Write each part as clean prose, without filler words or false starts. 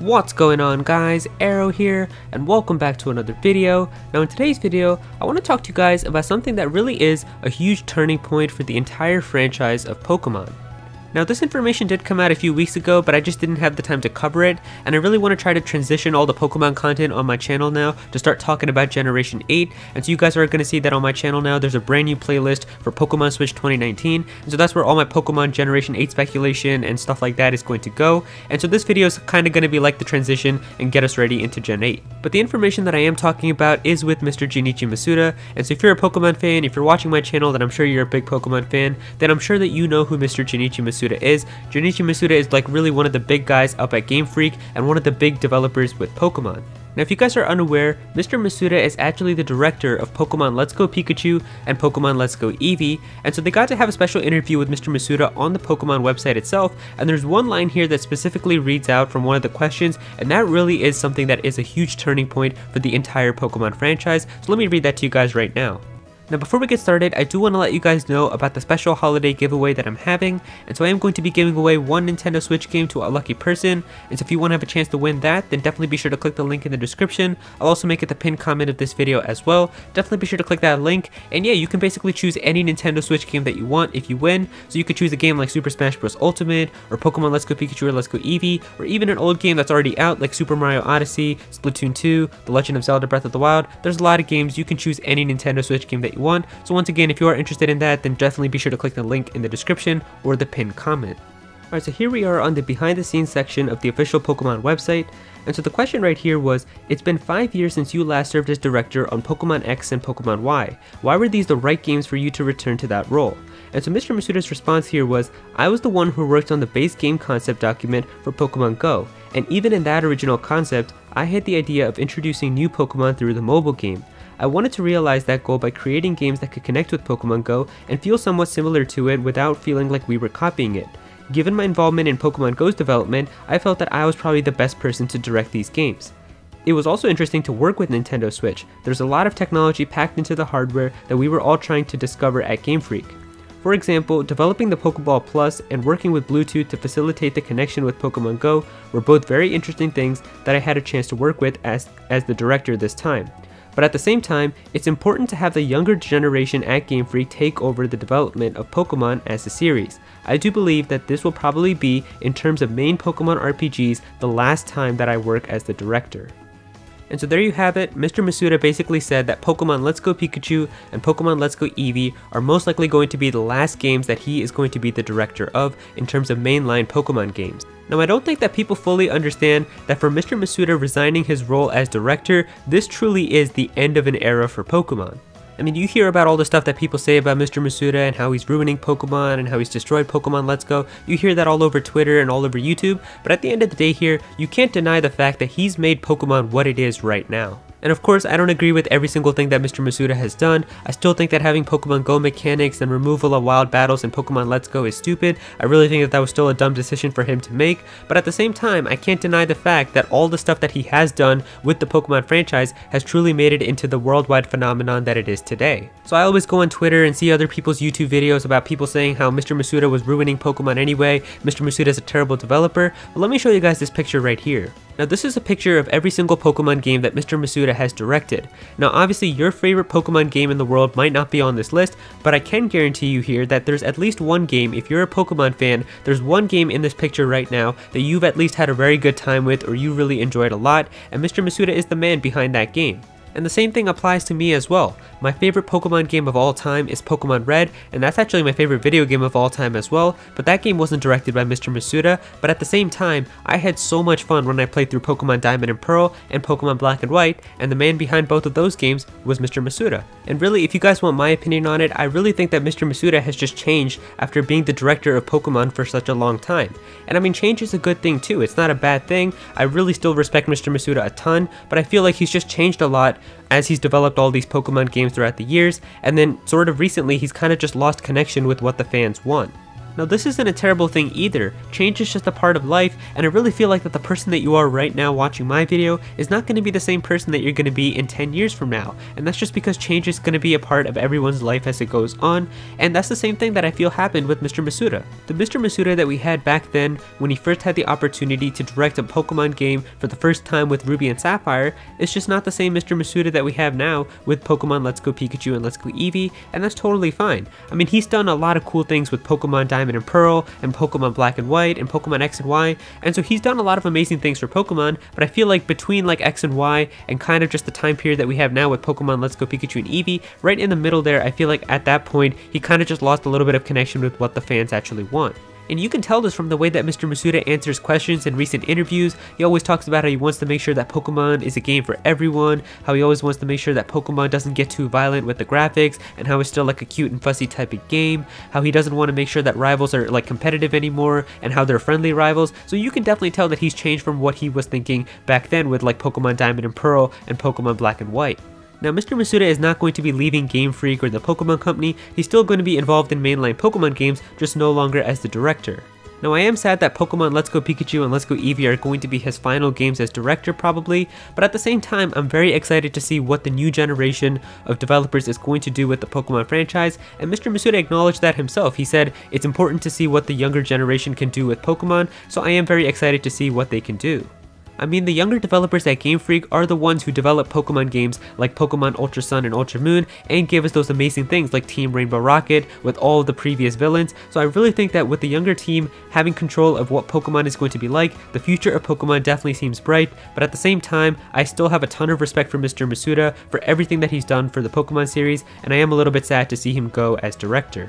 What's going on, guys? Aero here, and welcome back to another video. Now in today's video, I want to talk to you guys about something that really is a huge turning point for the entire franchise of Pokemon. Now this information did come out a few weeks ago, but I just didn't have the time to cover it, and I really want to try to transition all the Pokemon content on my channel now to start talking about Generation 8, and so you guys are going to see that on my channel now there's a brand new playlist for Pokemon Switch 2019, and so that's where all my Pokemon Generation 8 speculation and stuff like that is going to go, and so this video is kind of going to be like the transition and get us ready into Gen 8. But the information that I am talking about is with Mr. Junichi Masuda, and so if you're a Pokemon fan, if you're watching my channel, then I'm sure you're a big Pokemon fan, then I'm sure that you know who Mr. Junichi Masuda is. Junichi Masuda is like really one of the big guys up at Game Freak and one of the big developers with Pokemon. Now if you guys are unaware, Mr. Masuda is actually the director of Pokemon Let's Go Pikachu and Pokemon Let's Go Eevee, and so they got to have a special interview with Mr. Masuda on the Pokemon website itself, and there's one line here that specifically reads out from one of the questions, and that really is something that is a huge turning point for the entire Pokemon franchise, so let me read that to you guys right now. Now before we get started, I do want to let you guys know about the special holiday giveaway that I'm having, and so I am going to be giving away one Nintendo Switch game to a lucky person, and so if you want to have a chance to win that, then definitely be sure to click the link in the description. I'll also make it the pinned comment of this video as well. Definitely be sure to click that link, and yeah, you can basically choose any Nintendo Switch game that you want if you win, so you could choose a game like Super Smash Bros. Ultimate, or Pokemon Let's Go Pikachu or Let's Go Eevee, or even an old game that's already out like Super Mario Odyssey, Splatoon 2, The Legend of Zelda Breath of the Wild. There's a lot of games, you can choose any Nintendo Switch game that you want, so once again, if you are interested in that, then definitely be sure to click the link in the description or the pinned comment. Alright, so here we are on the behind the scenes section of the official Pokemon website, and so the question right here was, it's been 5 years since you last served as director on Pokemon X and Pokemon Y. Why were these the right games for you to return to that role? And so Mr. Masuda's response here was, I was the one who worked on the base game concept document for Pokemon Go, and even in that original concept, I had the idea of introducing new Pokemon through the mobile game. I wanted to realize that goal by creating games that could connect with Pokemon Go and feel somewhat similar to it without feeling like we were copying it. Given my involvement in Pokemon Go's development, I felt that I was probably the best person to direct these games. It was also interesting to work with Nintendo Switch. There's a lot of technology packed into the hardware that we were all trying to discover at Game Freak. For example, developing the Pokeball Plus and working with Bluetooth to facilitate the connection with Pokemon Go were both very interesting things that I had a chance to work with as the director this time. But at the same time, it's important to have the younger generation at Game Freak take over the development of Pokemon as a series. I do believe that this will probably be, in terms of main Pokemon RPGs, the last time that I work as the director. And so there you have it. Mr. Masuda basically said that Pokemon Let's Go Pikachu and Pokemon Let's Go Eevee are most likely going to be the last games that he is going to be the director of in terms of mainline Pokemon games. Now I don't think that people fully understand that for Mr. Masuda resigning his role as director, this truly is the end of an era for Pokemon. I mean, you hear about all the stuff that people say about Mr. Masuda and how he's ruining Pokemon and how he's destroyed Pokemon Let's Go. You hear that all over Twitter and all over YouTube, but at the end of the day here, you can't deny the fact that he's made Pokemon what it is right now. And of course, I don't agree with every single thing that Mr. Masuda has done. I still think that having Pokemon Go mechanics and removal of wild battles in Pokemon Let's Go is stupid. I really think that was still a dumb decision for him to make. But at the same time, I can't deny the fact that all the stuff that he has done with the Pokemon franchise has truly made it into the worldwide phenomenon that it is today. So I always go on Twitter and see other people's YouTube videos about people saying how Mr. Masuda was ruining Pokemon anyway, Mr. Masuda is a terrible developer. But let me show you guys this picture right here. Now this is a picture of every single Pokemon game that Mr. Masuda has directed. Now obviously your favorite Pokemon game in the world might not be on this list, but I can guarantee you here that there's at least one game, if you're a Pokemon fan, there's one game in this picture right now that you've at least had a very good time with or you really enjoyed a lot, and Mr. Masuda is the man behind that game. And the same thing applies to me as well. My favorite Pokemon game of all time is Pokemon Red, and that's actually my favorite video game of all time as well, but that game wasn't directed by Mr. Masuda, but at the same time, I had so much fun when I played through Pokemon Diamond and Pearl and Pokemon Black and White, and the man behind both of those games was Mr. Masuda. And really, if you guys want my opinion on it, I really think that Mr. Masuda has just changed after being the director of Pokemon for such a long time. And I mean, change is a good thing too, it's not a bad thing. I really still respect Mr. Masuda a ton, but I feel like he's just changed a lot as he's developed all these Pokemon games throughout the years, and then sort of recently he's kind of just lost connection with what the fans want. Now this isn't a terrible thing either. Change is just a part of life, and I really feel like that the person that you are right now watching my video is not going to be the same person that you're going to be in 10 years from now, and that's just because change is going to be a part of everyone's life as it goes on, and that's the same thing that I feel happened with Mr. Masuda. The Mr. Masuda that we had back then when he first had the opportunity to direct a Pokemon game for the first time with Ruby and Sapphire is just not the same Mr. Masuda that we have now with Pokemon Let's Go Pikachu and Let's Go Eevee, and that's totally fine. I mean, he's done a lot of cool things with Pokemon Diamond and Pearl, and Pokemon Black and White, and Pokemon X and Y, and so he's done a lot of amazing things for Pokemon, but I feel like between like X and Y and kind of just the time period that we have now with Pokemon Let's Go Pikachu and Eevee, right in the middle there, I feel like at that point, he kind of just lost a little bit of connection with what the fans actually want. And you can tell this from the way that Mr. Masuda answers questions in recent interviews. He always talks about how he wants to make sure that Pokemon is a game for everyone, how he always wants to make sure that Pokemon doesn't get too violent with the graphics, and how it's still like a cute and fussy type of game, how he doesn't want to make sure that rivals are like competitive anymore, and how they're friendly rivals. So you can definitely tell that he's changed from what he was thinking back then with like Pokemon Diamond and Pearl and Pokemon Black and White. Now, Mr. Masuda is not going to be leaving Game Freak or the Pokemon Company. He's still going to be involved in mainline Pokemon games, just no longer as the director. Now, I am sad that Pokemon Let's Go Pikachu and Let's Go Eevee are going to be his final games as director probably, but at the same time, I'm very excited to see what the new generation of developers is going to do with the Pokemon franchise, and Mr. Masuda acknowledged that himself. He said, it's important to see what the younger generation can do with Pokemon, so I am very excited to see what they can do. I mean, the younger developers at Game Freak are the ones who develop Pokemon games like Pokemon Ultra Sun and Ultra Moon and gave us those amazing things like Team Rainbow Rocket with all of the previous villains, so I really think that with the younger team having control of what Pokemon is going to be like, the future of Pokemon definitely seems bright, but at the same time, I still have a ton of respect for Mr. Masuda for everything that he's done for the Pokemon series, and I am a little bit sad to see him go as director.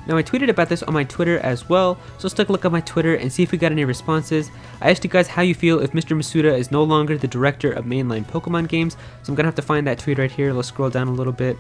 Now, I tweeted about this on my Twitter as well, so let's take a look at my Twitter and see if we got any responses. I asked you guys how you feel if Mr. Masuda is no longer the director of mainline Pokemon games, so I'm gonna have to find that tweet right here. Let's scroll down a little bit.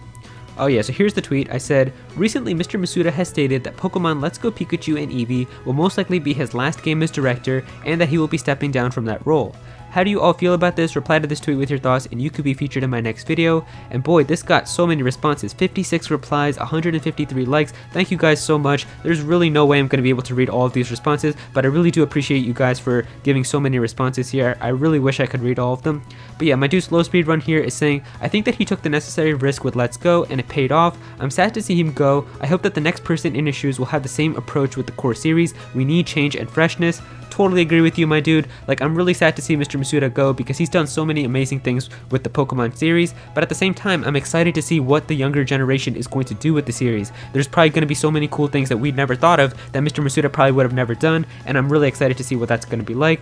Oh yeah, so here's the tweet. I said, recently Mr. Masuda has stated that Pokemon Let's Go Pikachu and Eevee will most likely be his last game as director and that he will be stepping down from that role. How do you all feel about this? Reply to this tweet with your thoughts and you could be featured in my next video. And boy, this got so many responses, 56 replies, 153 likes. Thank you guys so much. There's really no way I'm going to be able to read all of these responses, but I really do appreciate you guys for giving so many responses here. I really wish I could read all of them. But yeah, my dude Slow Speed Run here is saying, I think that he took the necessary risk with Let's Go and it paid off. I'm sad to see him go. I hope that the next person in his shoes will have the same approach with the core series. We need change and freshness. Totally agree with you, my dude. Like, I'm really sad to see Mr. Masuda go because he's done so many amazing things with the Pokemon series, but at the same time, I'm excited to see what the younger generation is going to do with the series. There's probably going to be so many cool things that we'd never thought of that Mr. Masuda probably would have never done, and I'm really excited to see what that's going to be like.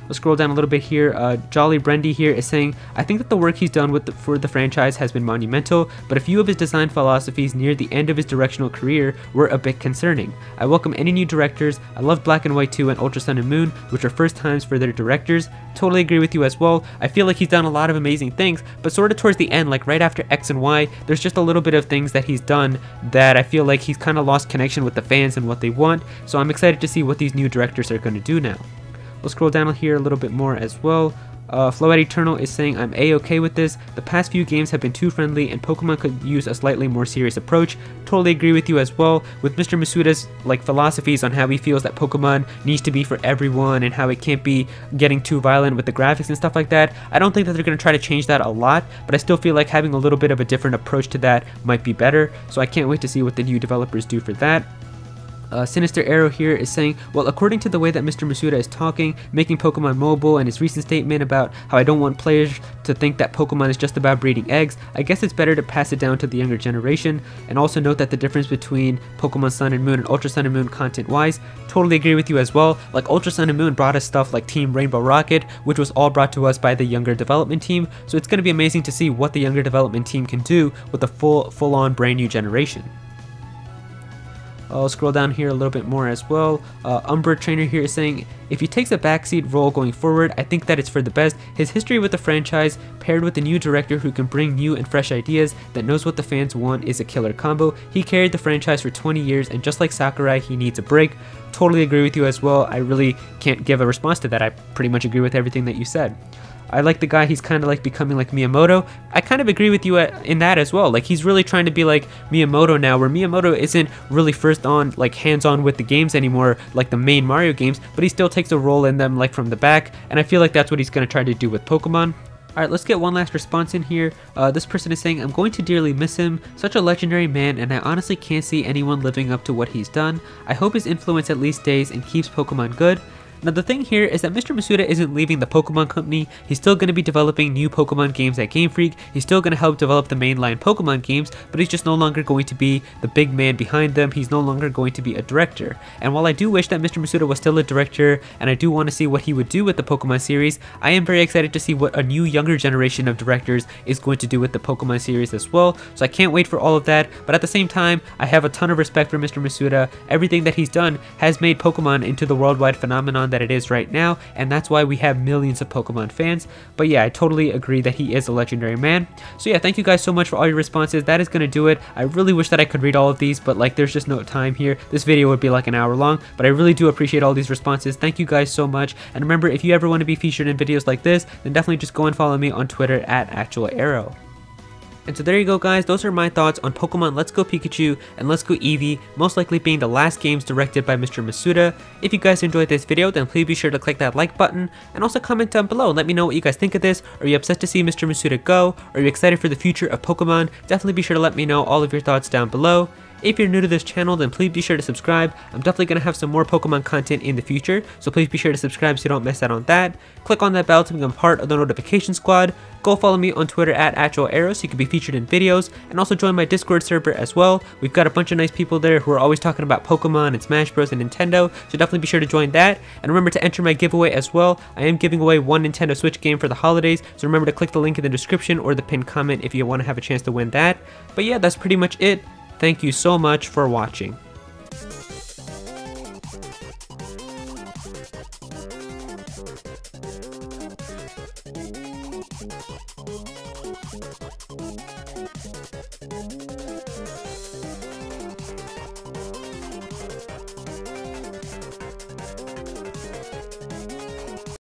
Let's scroll down a little bit here. Jolly Brendy here is saying, I think that the work he's done for the franchise has been monumental, but a few of his design philosophies near the end of his directional career were a bit concerning. I welcome any new directors. I love Black and White 2 and Ultra Sun and Moon, which are first times for their directors. Totally agree with you as well. I feel like he's done a lot of amazing things, but sort of towards the end, like right after X and Y, there's just a little bit of things that he's done that I feel like he's kind of lost connection with the fans and what they want, so I'm excited to see what these new directors are going to do now. We'll scroll down here a little bit more as well. Float Eternal is saying, I'm a-okay with this. The past few games have been too friendly and Pokemon could use a slightly more serious approach. Totally agree with you as well. With Mr. Masuda's philosophies on how he feels that Pokemon needs to be for everyone and how it can't be getting too violent with the graphics and stuff like that, I don't think that they're going to try to change that a lot, but I still feel like having a little bit of a different approach to that might be better. So I can't wait to see what the new developers do for that. Sinister Aero here is saying, well, according to the way that Mr. Masuda is talking, making Pokemon mobile, and his recent statement about how I don't want players to think that Pokemon is just about breeding eggs, I guess it's better to pass it down to the younger generation, and also note that the difference between Pokemon Sun and Moon and Ultra Sun and Moon content-wise, totally agree with you as well. Like, Ultra Sun and Moon brought us stuff like Team Rainbow Rocket, which was all brought to us by the younger development team, so it's going to be amazing to see what the younger development team can do with a full-on brand new generation. I'll scroll down here a little bit more as well. Umbra Trainer here is saying, if he takes a backseat role going forward, I think that it's for the best. His history with the franchise, paired with a new director who can bring new and fresh ideas that knows what the fans want, is a killer combo. He carried the franchise for 20 years, and just like Sakurai, he needs a break. Totally agree with you as well. I really can't give a response to that. I pretty much agree with everything that you said. I like the guy, he's kind of like becoming like Miyamoto. I kind of agree with you in that as well. Like he's really trying to be like Miyamoto now, where Miyamoto isn't really first on, like hands-on with the games anymore, like the main Mario games, but he still takes a role in them like from the back, and I feel like that's what he's going to try to do with Pokemon. Alright, let's get one last response in here. This person is saying, I'm going to dearly miss him, such a legendary man, and I honestly can't see anyone living up to what he's done. I hope his influence at least stays and keeps Pokemon good. Now the thing here is that Mr. Masuda isn't leaving the Pokemon Company. He's still going to be developing new Pokemon games at Game Freak. He's still going to help develop the mainline Pokemon games, but he's just no longer going to be the big man behind them. He's no longer going to be a director. And while I do wish that Mr. Masuda was still a director, and I do want to see what he would do with the Pokemon series, I am very excited to see what a new younger generation of directors is going to do with the Pokemon series as well. So I can't wait for all of that, but at the same time, I have a ton of respect for Mr. Masuda. Everything that he's done has made Pokemon into the worldwide phenomenon that it is right now, and that's why we have millions of Pokemon fans. But yeah, I totally agree that he is a legendary man. So yeah, thank you guys so much for all your responses. That is going to do it. I really wish that I could read all of these, but like there's just no time here. This video would be like an hour long, but I really do appreciate all these responses. Thank you guys so much. And remember, if you ever want to be featured in videos like this, then definitely just go and follow me on Twitter at @ActualAero. And so there you go guys, those are my thoughts on Pokemon Let's Go Pikachu and Let's Go Eevee, most likely being the last games directed by Mr. Masuda. If you guys enjoyed this video, then please be sure to click that like button, and also comment down below and let me know what you guys think of this. Are you upset to see Mr. Masuda go? Are you excited for the future of Pokemon? Definitely be sure to let me know all of your thoughts down below. If you're new to this channel, then please be sure to subscribe. I'm definitely going to have some more Pokemon content in the future, so please be sure to subscribe so you don't miss out on that. Click on that bell to become part of the notification squad. Go follow me on Twitter at @ActualAero so you can be featured in videos, and also join my Discord server as well. We've got a bunch of nice people there who are always talking about Pokemon and Smash Bros and Nintendo, so definitely be sure to join that. And remember to enter my giveaway as well. I am giving away one Nintendo Switch game for the holidays, so remember to click the link in the description or the pinned comment if you want to have a chance to win that. But yeah, that's pretty much it. Thank you so much for watching.